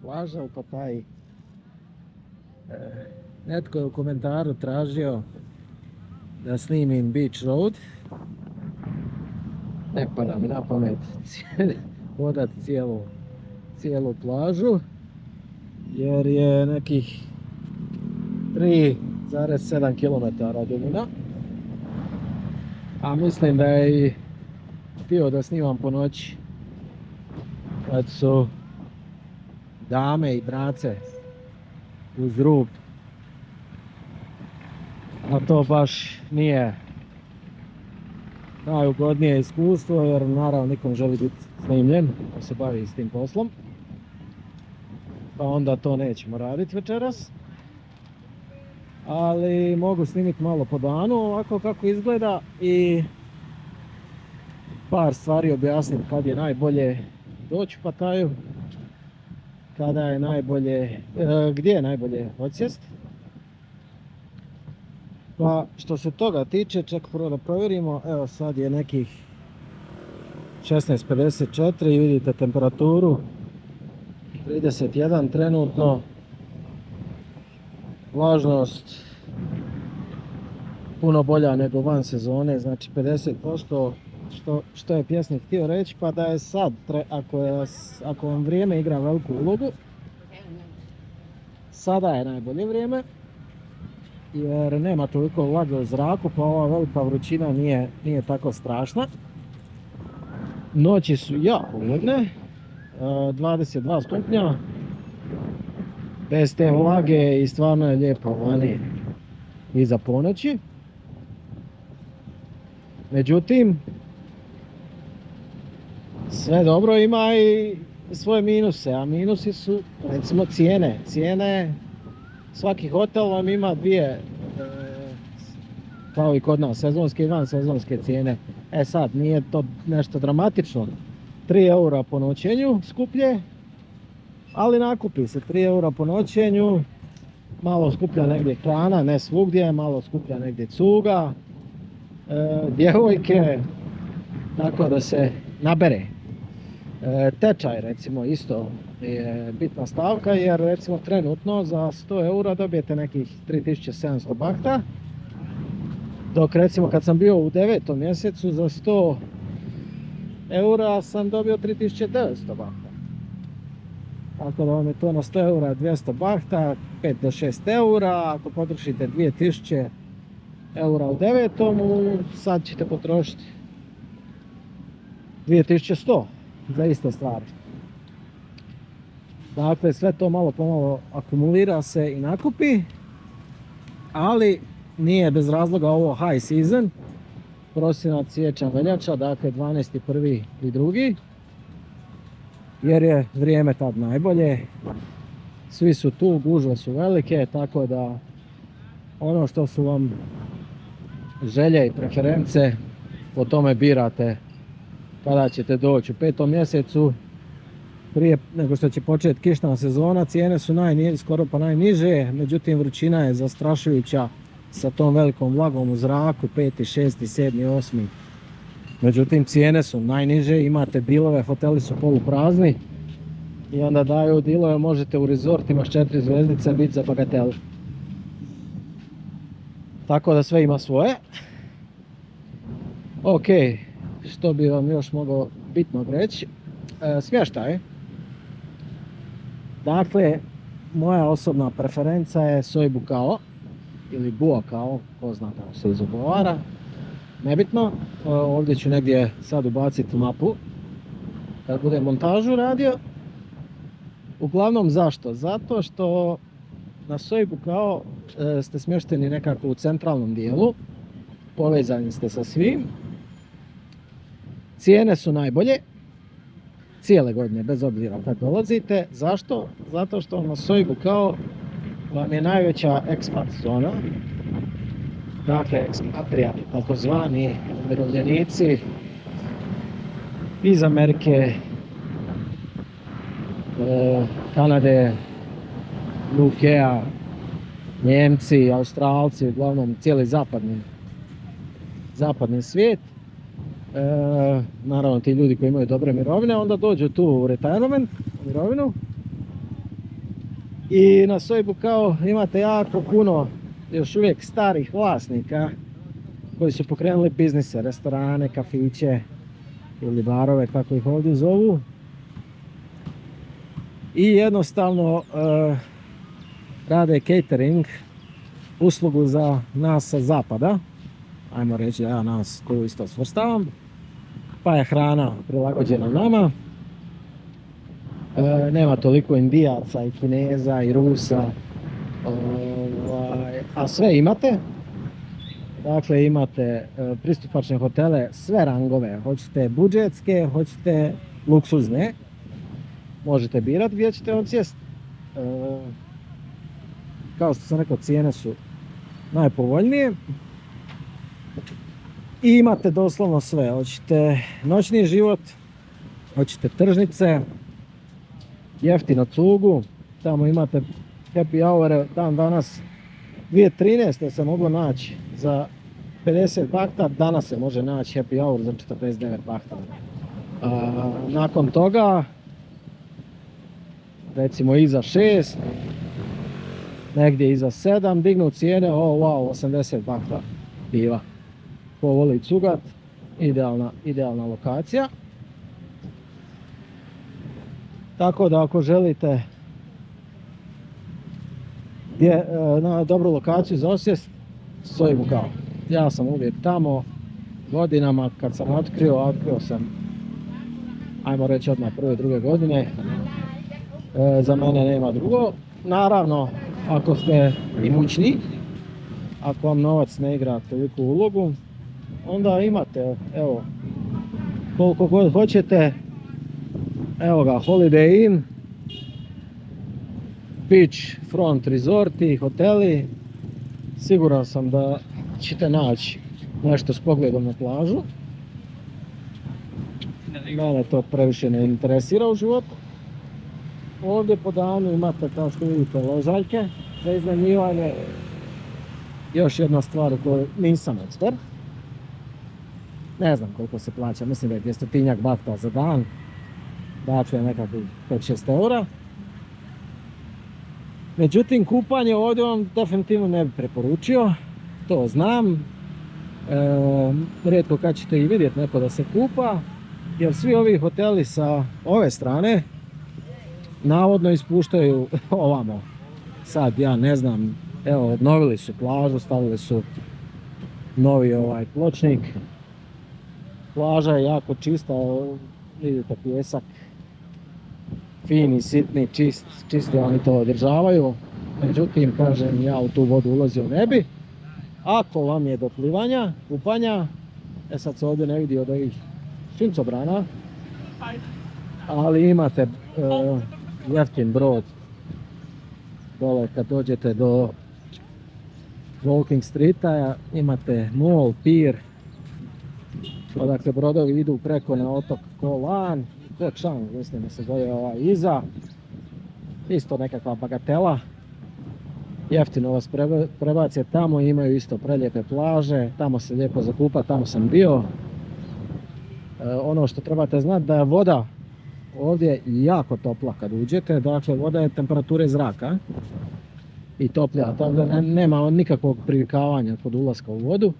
plaža u Pattaji. Netko je u komentaru tražio da snimim Beach Road. Ne pada mi na pamet hodati cijelu plažu, jer je nekih 3,7 km duljina. A mislim da je i htio da snimam po noći, kad su dame i brace uz rub. A to baš nije najugodnije iskustvo, jer naravno nikom želi biti snimljen ko se bavi s tim poslom. Pa onda to nećemo raditi večeras. Ali mogu snimiti malo po danu ovako kako izgleda i par stvari objasniti kad je najbolje doći u Pattaju, kada je najbolje, gdje je najbolje odsjest. Pa što se toga tiče, čak prvo da provjerimo, evo sad je nekih 16:54 i vidite temperaturu 31 trenutno, vlažnost puno bolja nego van sezone, znači 50%, što je pjesnik htio reći, pa da je sad, ako vam vrijeme igra veliku ulogu, sada je najbolje vrijeme, jer nema toliko vlage u zraku, pa ova velika vrućina nije tako strašna. Noći su jako hladne, 22 stupnja, bez te vlage i stvarno je lijepo vani iza ponoći. Međutim, sve dobro ima i svoje minuse, a minusi su recimo cijene. Svaki hotel vam ima dvije, kao i kod nas, sezonske i van sezonske cijene. E sad, nije to nešto dramatično, 3 eura po noćenju skuplje, ali nakupi se 3 eura po noćenju, malo skuplja negdje hrana, ne svugdje, malo skuplja negdje cuga, djevojke, tako da se nabere. Tečaj recimo isto je bitna stavka, jer recimo trenutno za 100 eura dobijete nekih 3700 bahta, dok recimo kad sam bio u 9. mjesecu za 100 eura sam dobio 3900 bahta. Tako da vam je to na 100 eura 200 bahta, 5 do 6 eura, ako potrošite 2000 eura u 9. sad ćete potrošiti 2100 za iste stvari. Dakle, sve to malo pomalo akumulira se i nakupi, ali nije bez razloga ovo high season, prosinac, siječanj, veljača, dakle 12., 1. i 2. jer je vrijeme tad najbolje, svi su tu, gužve su velike, tako da ono što su vam želje i preference, po tome birate kada ćete doći. U 5. mjesecu, prije nego što će početi kišna sezona, cijene su skoro pa najniže, međutim vrućina je zastrašujuća sa tom velikom vlagom u zraku, 5., 6., 7., 8. Međutim cijene su najniže, imate dilove, hoteli su poluprazni i onda daju dilove, možete u resortima s 4 zvjezdice biti za bagatelu. Tako da sve ima svoje. Ok, što bi vam još mogao bitno reći, smještaj. Dakle, moja osobna preferenca je Soi Bucao ili Buacao, ko zna kako se izgovará, nebitno. Ovdje ću negdje sad ubaciti mapu kad budem montažu radio. Uglavnom zašto? Zato što na Soi Bucao ste smješteni nekako u centralnom dijelu, povezani ste sa svim, cijene su najbolje cijele godine, bez obzira kad dolazite. Zašto? Zato što na Soi Bucao vam je najveća ekspat zona, dakle ekspatrijati, takozvani umirovljenici iz Amerike, Kanade, UK-a, Njemci, Australci, uglavnom cijeli zapadni svijet. Naravno ti ljudi koji imaju dobre mirovine onda dođu tu u retirement, mirovinu, I na Soj Bukao imate jako puno još uvijek starih vlasnika koji su pokrenuli biznise, restorane, kafiće ili barove kako ih ovdje zovu. I jednostavno rade catering, uslugu za nas sa zapada. Ajmo reći da ja nas tu isto svrstavam. Pa je hrana prilagođena nama. Nema toliko Indijaca i Kineza i Rusa. A sve imate. Dakle, imate pristupačne hotele, sve rangove. Hoćete budžetske, hoćete luksuzne. Možete birati gdje ćete odsjesti. Kao što sam rekao, cijene su najpovoljnije. I imate doslovno sve. Hoćete noćni život, hoćete tržnice, jeftino cugu. Tamo imate happy hour, dan danas 2013. se moglo naći za 50 bahta, danas se može naći happy hour za 49 bahta. Nakon toga, recimo iza 6, negdje iza 7, dignu cijene, wow, 80 bahta piva. Ko voli cugat, idealna lokacija. Tako da ako želite na dobru lokaciju za osjest, Soj Bukao. Ja sam uvijek tamo, godinama kad sam otkrio sam, ajmo reći odmah prve, druge godine. Za mene nema drugo. Naravno, ako ste imućni, ako vam novac ne igra toliku ulogu, onda imate, evo, koliko god hoćete. Evo ga, Holiday Inn, beachfront resorti, hoteli. Siguran sam da ćete naći nešto s pogledom na plažu. Mene to previše ne interesira u životu. Ovdje po danu imate, kao što vidite, ležaljke za iznajmljivanje. Još jedna stvar u kojoj nisam ekspert. Ne znam koliko se plaća, mislim da je 200-tinjak bahta za dan. Dakle, nekakvih 5-6 eura. Međutim, kupanje ovdje vam definitivno ne bi preporučio. To znam. Rijetko kad ćete i vidjeti neko da se kupa. Jer svi ovi hoteli sa ove strane navodno ispuštaju ovamo. Sad ja ne znam, evo, obnovili su plažu, stavili su novi pločnik. Plaža je jako čista, vidite pijesak. Fini, sitni, čisti oni to održavaju. Međutim, kažem, ja u tu vodu ulazio ne bi. Ako vam je do plivanja, kupanja, sad se ovdje ne vidi od ovih suncobrana, ali imate jeftin brod dole kad dođete do Walking Streeta, imate mall, pier, odakle brodovi idu preko na otok Koh Lan, Koh Chang, mislim da se zove iza, isto nekakva bagatela. Jeftino vas prebace tamo, imaju isto prelijepe plaže, tamo se lijepo zakupa, tamo sam bio. Ono što trebate znati da je voda ovdje jako topla kad uđete, dakle voda je temperature zraka i toplja, tako da nema nikakvog privikavanja kod ulaska u vodu,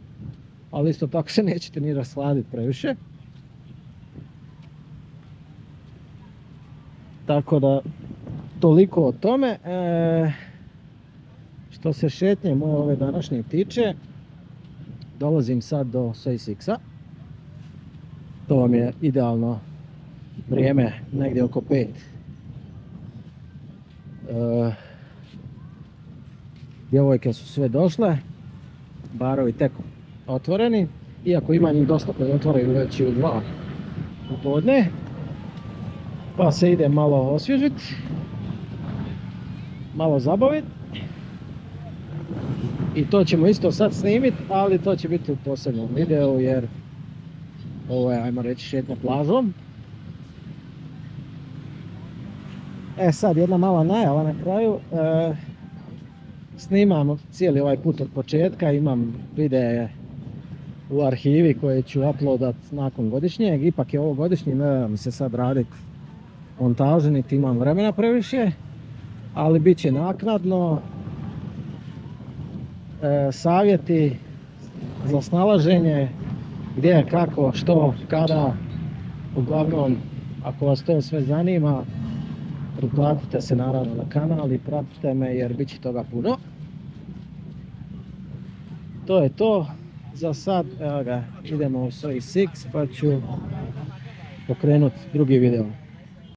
ali isto tako se nećete ni rasladiti previše. Tako da, toliko o tome. Što se šetnje moje ove današnje tiče, dolazim sad do Soj Siksa. To vam je idealno vrijeme, negdje oko 5. Djevojke su sve došle, barovi tek otvoreni, iako ima njih dosta koji otvoraju već i u 2 popodne. Pa se ide malo osvježiti, malo zabaviti. I to ćemo isto sad snimiti, ali to će biti u posebnom videu jer ovo je, ajmo reći, šetnja plažom. Sad jedna mala najava na kraju. Snimam cijeli ovaj put od početka, imam videe u arhivi koje ću uploadat nakon godišnjeg. Ipak je ovo godišnji, ne da mi se sad raditi montažu, niti imam vremena previše. ali bit će naknadno. Savjeti za snalaženje, gdje, kako, što, kada, uglavnom, ako vas to sve zanima, pretplatite se naravno na kanal i pratite me jer bit će toga puno. To je to za sad, evo ga, idemo u Soi 6 pa ću pokrenuti drugi video.